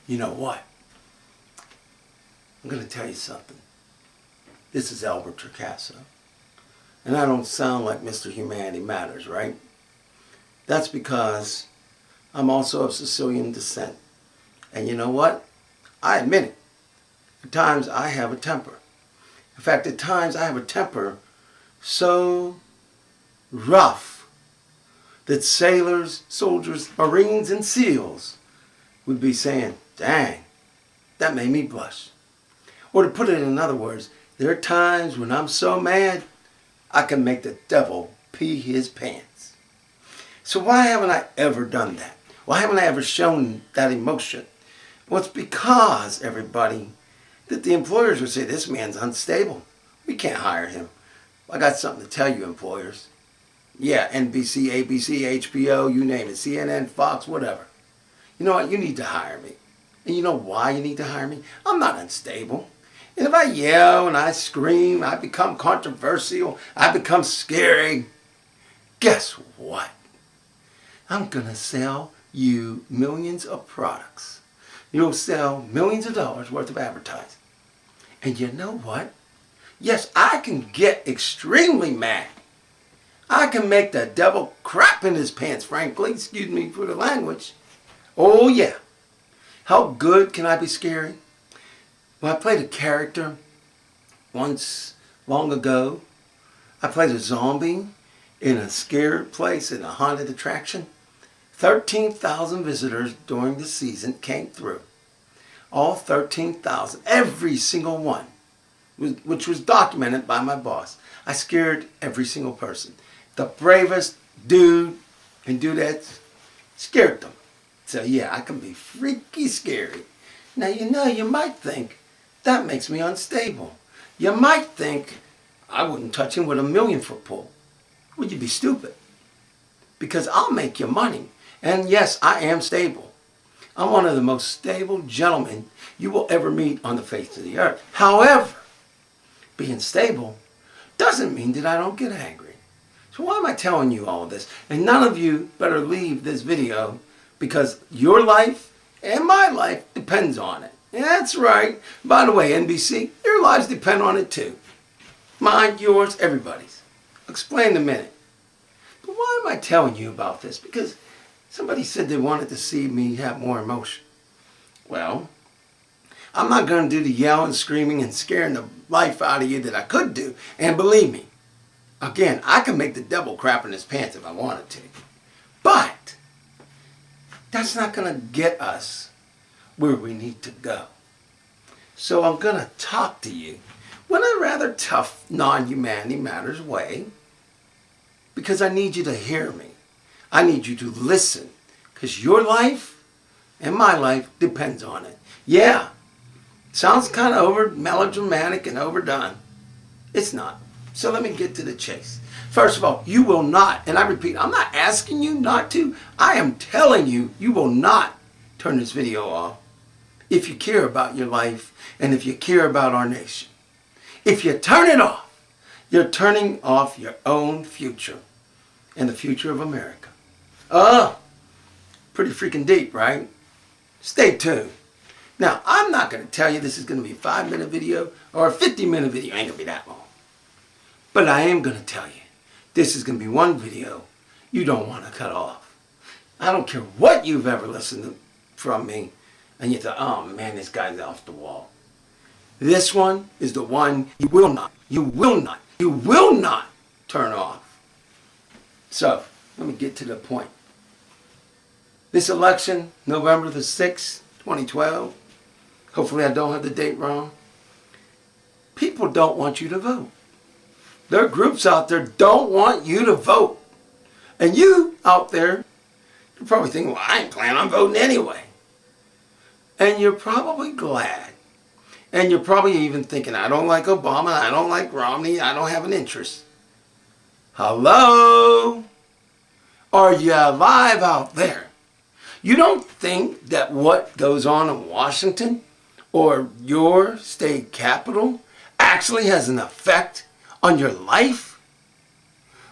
You know what? I'm going to tell you something. This is Albert Torcaso. And I don't sound like Mr. Humanity Matters, right? That's because I'm also of Sicilian descent. And you know what? I admit it. At times I have a temper. In fact, at times I have a temper so rough that sailors, soldiers, Marines, and SEALs would be saying, dang, that made me blush. Or to put it in other words, there are times when I'm so mad, I can make the devil pee his pants. So why haven't I ever done that? Why haven't I ever shown that emotion? Well, it's because, everybody, that the employers would say, this man's unstable. We can't hire him. I got something to tell you, employers. Yeah, NBC, ABC, HBO, you name it, CNN, Fox, whatever. You know what? You need to hire me. And you know why you need to hire me? I'm not unstable. And if I yell and I scream, I become controversial, I become scary, guess what? I'm going to sell you millions of products. You'll sell millions of dollars worth of advertising. And you know what? Yes, I can get extremely mad. I can make the devil crap in his pants, frankly. Excuse me for the language. Oh, yeah. How good can I be scary? Well, I played a character once, long ago. I played a zombie in a scared place in a haunted attraction. 13,000 visitors during the season came through. All 13,000, every single one, which was documented by my boss. I scared every single person. The bravest dude and dudettes scared them. So yeah, I can be freaky scary. Now you know, you might think, that makes me unstable. You might think, I wouldn't touch him with a 1,000,000-foot pole. Would you be stupid? Because I'll make you money. And yes, I am stable. I'm one of the most stable gentlemen you will ever meet on the face of the earth. However, being stable doesn't mean that I don't get angry. So why am I telling you all this? And none of you better leave this video because your life and my life depends on it. That's right. By the way, NBC, your lives depend on it too. Mine, yours, everybody's. I'll explain in a minute. But why am I telling you about this? Because somebody said they wanted to see me have more emotion. Well, I'm not going to do the yelling, screaming, and scaring the life out of you that I could do. And believe me, again, I can make the devil crap in his pants if I wanted to. But that's not going to get us where we need to go. So I'm going to talk to you in a rather tough, non-humanity matters way because I need you to hear me. I need you to listen because your life and my life depends on it. Yeah, sounds kind of over melodramatic and overdone. It's not. So let me get to the chase. First of all, you will not, and I repeat, I'm not asking you not to. I am telling you, you will not turn this video off if you care about your life and if you care about our nation. If you turn it off, you're turning off your own future and the future of America. Oh, pretty freaking deep, right? Stay tuned. Now, I'm not going to tell you this is going to be a 5-minute video or a 50-minute video. It ain't going to be that long. But I am going to tell you, this is going to be one video you don't want to cut off. I don't care what you've ever listened to from me, and you thought, oh man, this guy's off the wall. This one is the one you will not turn off. So, let me get to the point. This election, November the 6th, 2012, hopefully I don't have the date wrong, people don't want you to vote. There are groups out there don't want you to vote. And you out there, you're probably thinking, well, I ain't planning on voting anyway. And you're probably glad. And you're probably even thinking, I don't like Obama, I don't like Romney, I don't have an interest. Hello? Are you alive out there? You don't think that what goes on in Washington or your state capital actually has an effect on your life?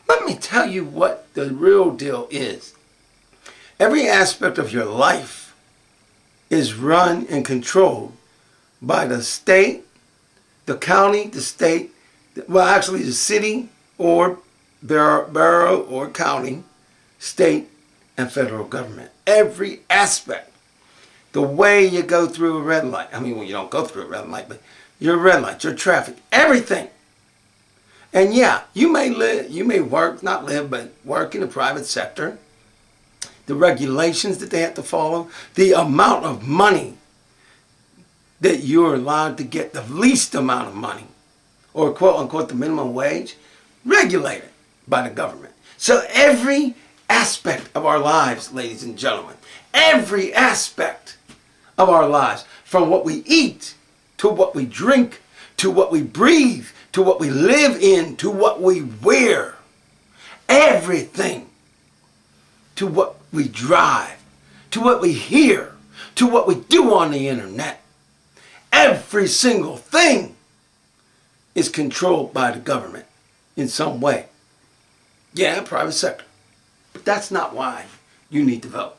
Let me tell you what the real deal is. Every aspect of your life is run and controlled by the state, the county, the state, well, actually the city or borough or county, state, and federal government. Every aspect. The way you go through a red light. I mean, well, you don't go through a red light, but your red light, your traffic, everything. And yeah, you may work, not live, but work in the private sector. The regulations that they have to follow, the amount of money that you're allowed to get, the least amount of money, or quote unquote the minimum wage, regulated by the government. So every aspect of our lives, ladies and gentlemen, every aspect of our lives, from what we eat, to what we drink, to what we breathe, to what we live in, to what we wear, everything, to what we drive, to what we hear, to what we do on the internet, every single thing is controlled by the government in some way. Yeah, private sector. But that's not why you need to vote.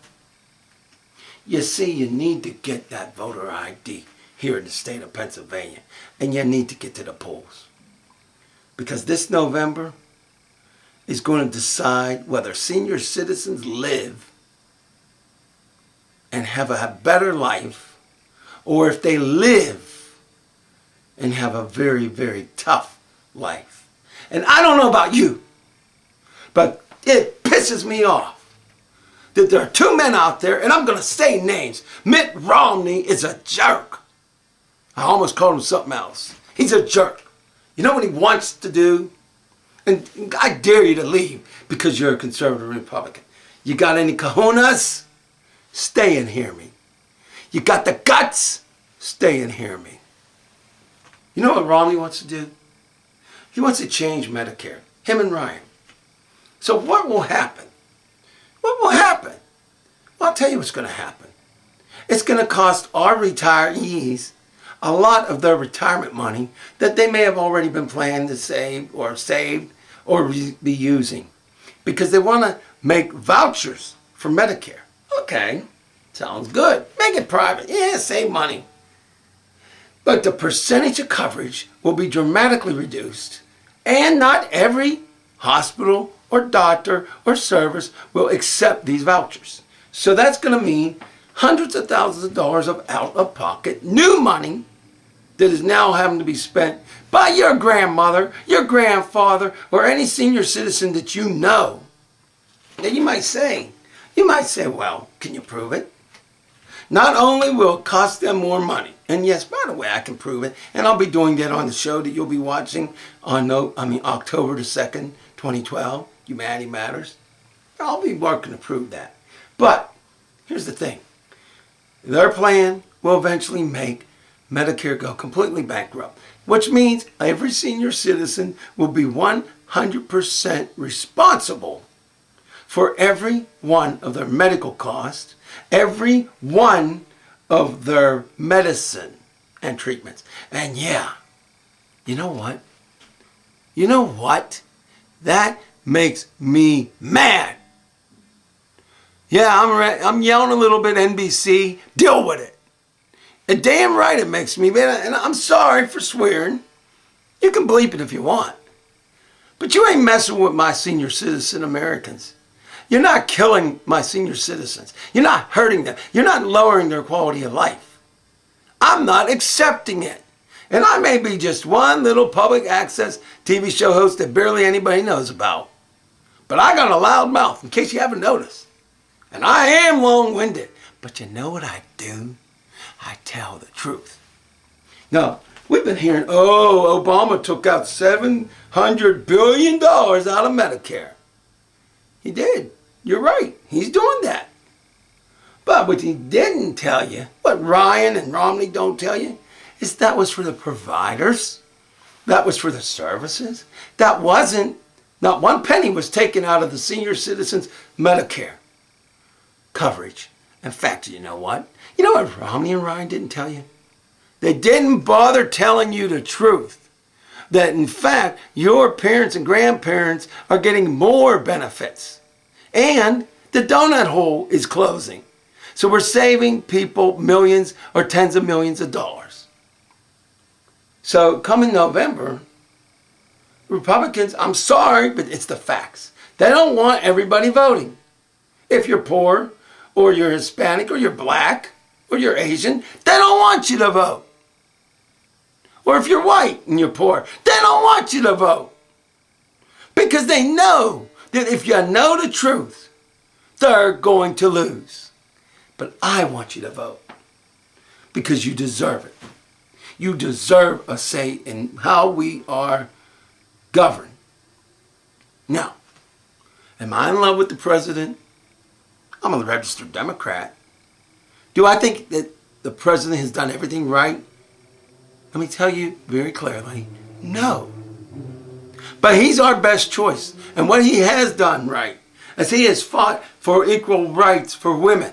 You see, you need to get that voter ID here in the state of Pennsylvania. And you need to get to the polls. Because this November is going to decide whether senior citizens live and have a better life, or if they live and have a very, very tough life. And I don't know about you, but it pisses me off that there are two men out there, and I'm going to say names. Mitt Romney is a jerk. I almost called him something else. He's a jerk. You know what he wants to do? And I dare you to leave because you're a conservative Republican. You got any kahunas? Stay and hear me. You got the guts? Stay and hear me. You know what Romney wants to do? He wants to change Medicare. Him and Ryan. So what will happen? What will happen? Well, I'll tell you what's going to happen. It's going to cost our retirees a lot of their retirement money that they may have already been planning to save or saved or be using. Because they want to make vouchers for Medicare. Okay, sounds good. Make it private. Yeah, save money. But the percentage of coverage will be dramatically reduced. And not every hospital or doctor or service will accept these vouchers. So that's going to mean hundreds of thousands of dollars of out-of-pocket new money that is now having to be spent by your grandmother, your grandfather, or any senior citizen that you know. Now you might say, well, can you prove it? Not only will it cost them more money, and yes, by the way, I can prove it, and I'll be doing that on the show that you'll be watching on October the 2nd, 2012, Humanity Matters. I'll be working to prove that. But here's the thing. Their plan will eventually make Medicare go completely bankrupt, which means every senior citizen will be 100% responsible for every one of their medical costs, every one of their medicine and treatments. And yeah, you know what? You know what? That makes me mad. Yeah, I'm yelling a little bit, NBC. Deal with it. And damn right it makes me mad. And I'm sorry for swearing. You can bleep it if you want. But you ain't messing with my senior citizen Americans. You're not killing my senior citizens. You're not hurting them. You're not lowering their quality of life. I'm not accepting it. And I may be just one little public access TV show host that barely anybody knows about. But I got a loud mouth, in case you haven't noticed. And I am long-winded. But you know what I do? I tell the truth. Now, we've been hearing, Obama took out $700 billion out of Medicare. He did. You're right. He's doing that. But what he didn't tell you, what Ryan and Romney don't tell you, is that was for the providers. That was for the services. That wasn't, not one penny was taken out of the senior citizens' Medicare coverage. In fact, you know what? You know what Romney and Ryan didn't tell you? They didn't bother telling you the truth. That in fact, your parents and grandparents are getting more benefits. And the donut hole is closing. So we're saving people millions or tens of millions of dollars. So coming November, Republicans, I'm sorry, but it's the facts. They don't want everybody voting. If you're poor, or you're Hispanic, or you're black, or you're Asian, they don't want you to vote. Or if you're white and you're poor, they don't want you to vote. Because they know that if you know the truth, they're going to lose. But I want you to vote because you deserve it. You deserve a say in how we are governed. Now, am I in love with the president? I'm a registered Democrat. Do I think that the president has done everything right? Let me tell you very clearly, no. But he's our best choice. And what he has done right, as he has fought for equal rights for women,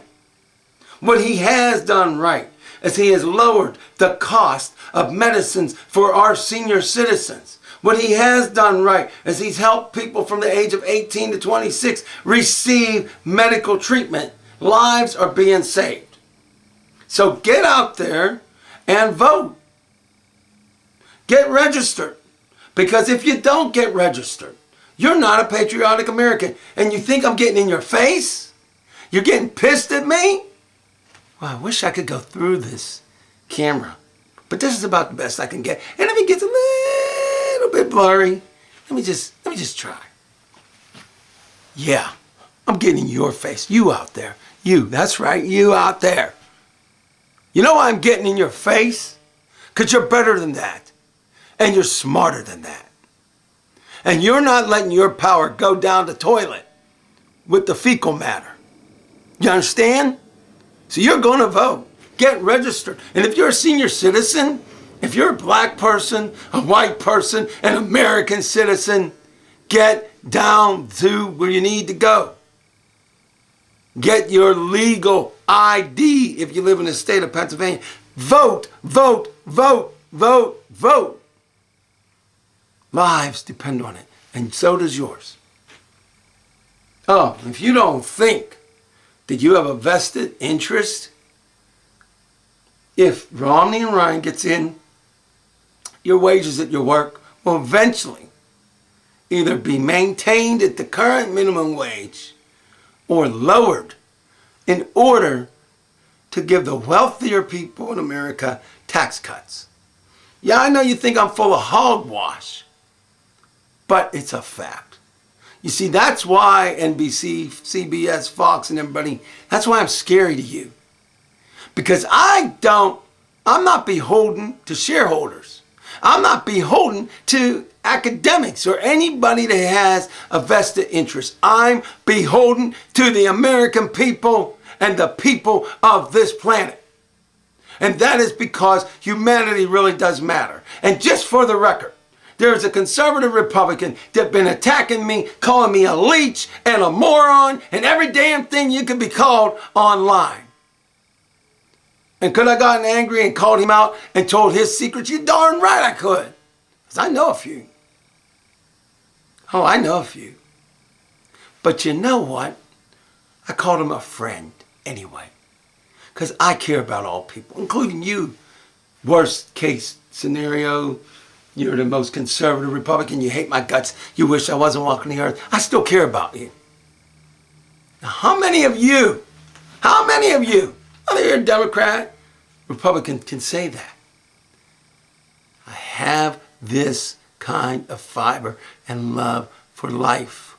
what he has done right, as he has lowered the cost of medicines for our senior citizens, what he has done right, as he's helped people from the age of 18 to 26 receive medical treatment, lives are being saved. So get out there and vote. Get registered. Because if you don't get registered, you're not a patriotic American. And you think I'm getting in your face? You're getting pissed at me? Well, I wish I could go through this camera. But this is about the best I can get. And if it gets a little bit blurry, let me just try. Yeah, I'm getting in your face. You out there. You, that's right, you out there. You know why I'm getting in your face? Because you're better than that. And you're smarter than that. And you're not letting your power go down the toilet with the fecal matter. You understand? So you're going to vote. Get registered. And if you're a senior citizen, if you're a black person, a white person, an American citizen, get down to where you need to go. Get your legal ID if you live in the state of Pennsylvania. Vote, vote, vote, vote, vote. Lives depend on it, and so does yours. Oh, if you don't think that you have a vested interest, if Romney and Ryan gets in, your wages at your work will eventually either be maintained at the current minimum wage or lowered in order to give the wealthier people in America tax cuts. Yeah, I know you think I'm full of hogwash, but it's a fact. You see, that's why NBC, CBS, Fox, and everybody, that's why I'm scary to you. Because I'm not beholden to shareholders. I'm not beholden to academics or anybody that has a vested interest. I'm beholden to the American people and the people of this planet. And that is because humanity really does matter. And just for the record, there's a conservative Republican that's been attacking me, calling me a leech and a moron and every damn thing you can be called online. And could I have gotten angry and called him out and told his secrets? You darn right I could. Because I know a few. Oh, I know a few. But you know what? I called him a friend anyway. Because I care about all people, including you. Worst case scenario, you're the most conservative Republican. You hate my guts. You wish I wasn't walking the earth. I still care about you. Now, how many of you, whether you're a Democrat, Republican, can say that? I have this kind of fiber and love for life.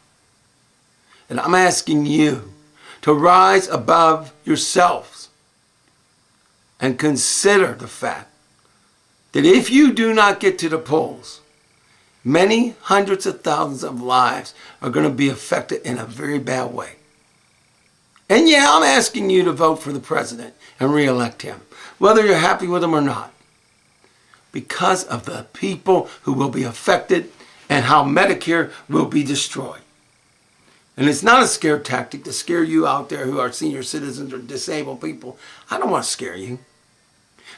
And I'm asking you to rise above yourselves and consider the fact that if you do not get to the polls, many hundreds of thousands of lives are going to be affected in a very bad way. And yeah, I'm asking you to vote for the president and re-elect him, whether you're happy with him or not, because of the people who will be affected and how Medicare will be destroyed. And it's not a scare tactic to scare you out there who are senior citizens or disabled people. I don't want to scare you.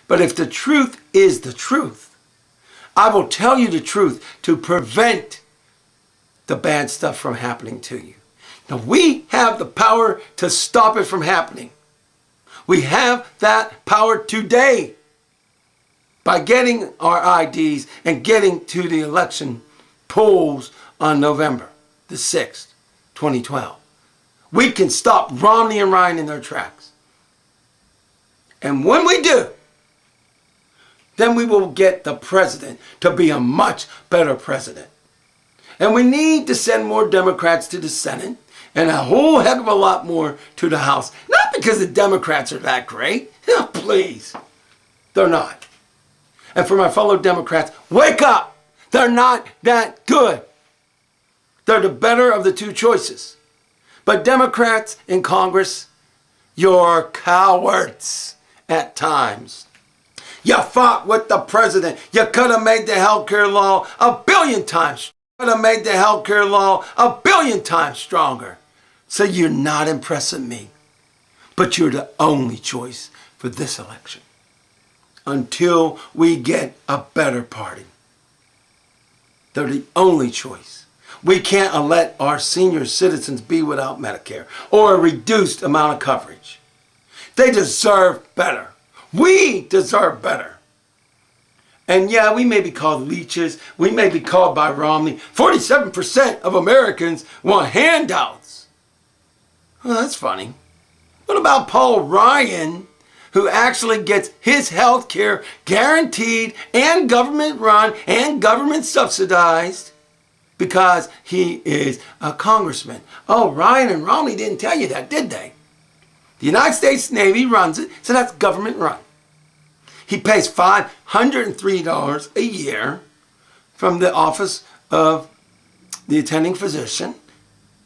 But if the truth is the truth, I will tell you the truth to prevent the bad stuff from happening to you. Now, we have the power to stop it from happening. We have that power today by getting our IDs and getting to the election polls on November the 6th, 2012. We can stop Romney and Ryan in their tracks. And when we do, then we will get the president to be a much better president. And we need to send more Democrats to the Senate and a whole heck of a lot more to the House. Not because the Democrats are that great. No, please. They're not. And for my fellow Democrats, wake up. They're not that good. They're the better of the two choices. But Democrats in Congress, you're cowards at times. You fought with the president. You could have made the health care law a billion times. Could have made the health care law a billion times stronger. So you're not impressing me. But you're the only choice for this election. Until we get a better party. They're the only choice. We can't let our senior citizens be without Medicare or a reduced amount of coverage. They deserve better. We deserve better. And yeah, we may be called leeches. We may be called by Romney. 47% of Americans want handouts. Well, that's funny. What about Paul Ryan, who actually gets his health care guaranteed and government run and government subsidized because he is a congressman? Oh, Ryan and Romney didn't tell you that, did they? The United States Navy runs it, so that's government run. He pays $503 a year from the office of the attending physician.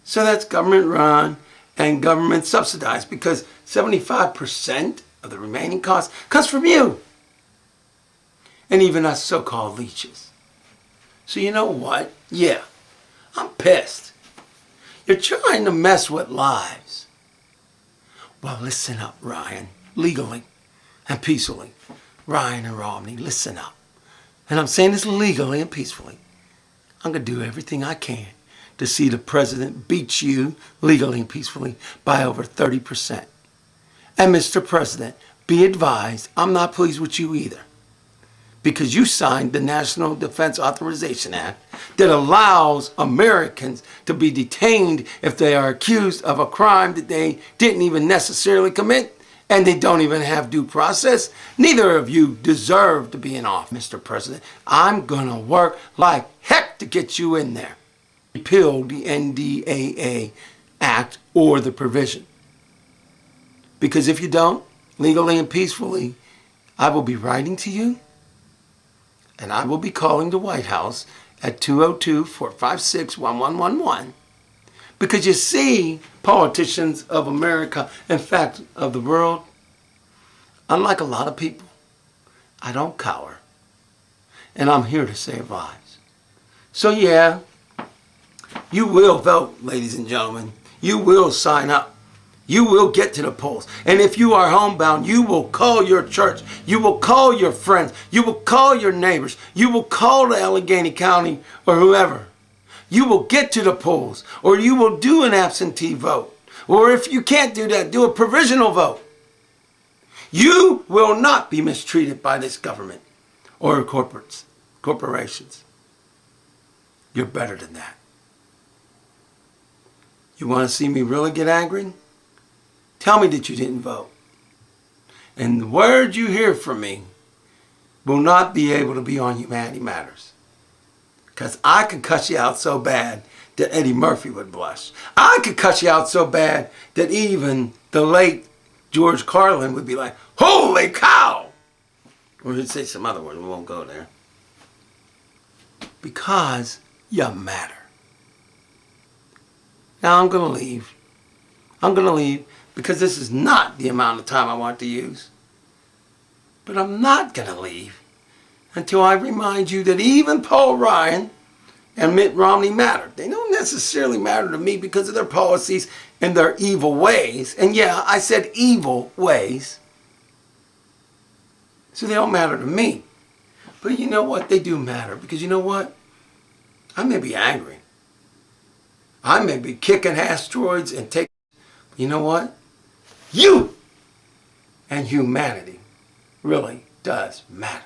So that's government run and government subsidized because 75% of the remaining cost comes from you. And even us so-called leeches. So you know what? Yeah, I'm pissed. You're trying to mess with lives. Well, listen up, Ryan, legally and peacefully. Ryan and Romney, listen up. And I'm saying this legally and peacefully. I'm going to do everything I can to see the president beat you legally and peacefully by over 30%. And Mr. President, be advised, I'm not pleased with you either. Because you signed the National Defense Authorization Act that allows Americans to be detained if they are accused of a crime that they didn't even necessarily commit and they don't even have due process. Neither of you deserve to be in office, Mr. President. I'm going to work like heck to get you in there. Repeal the NDAA Act or the provision. Because if you don't, legally and peacefully, I will be writing to you. And I will be calling the White House at 202-456-1111. Because you see, politicians of America, in fact, of the world, unlike a lot of people, I don't cower. And I'm here to save lives. So yeah, you will vote, ladies and gentlemen. You will sign up. You will get to the polls. And if you are homebound, you will call your church. You will call your friends. You will call your neighbors. You will call the Allegheny County or whoever. You will get to the polls. Or you will do an absentee vote. Or if you can't do that, do a provisional vote. You will not be mistreated by this government or corporations. You're better than that. You want to see me really get angry? Tell me that you didn't vote. And the word you hear from me will not be able to be on Humanity Matters. Because I could cuss you out so bad that Eddie Murphy would blush. I could cuss you out so bad that even the late George Carlin would be like, holy cow! Or he'd say some other word, we won't go there. Because you matter. Now I'm going to leave. I'm going to leave. Because this is not the amount of time I want to use. But I'm not going to leave until I remind you that even Paul Ryan and Mitt Romney matter. They don't necessarily matter to me because of their policies and their evil ways. And yeah, I said evil ways. So they don't matter to me. But you know what? They do matter. Because you know what? I may be angry. I may be kicking asteroids and taking... You know what? You and humanity really does matter.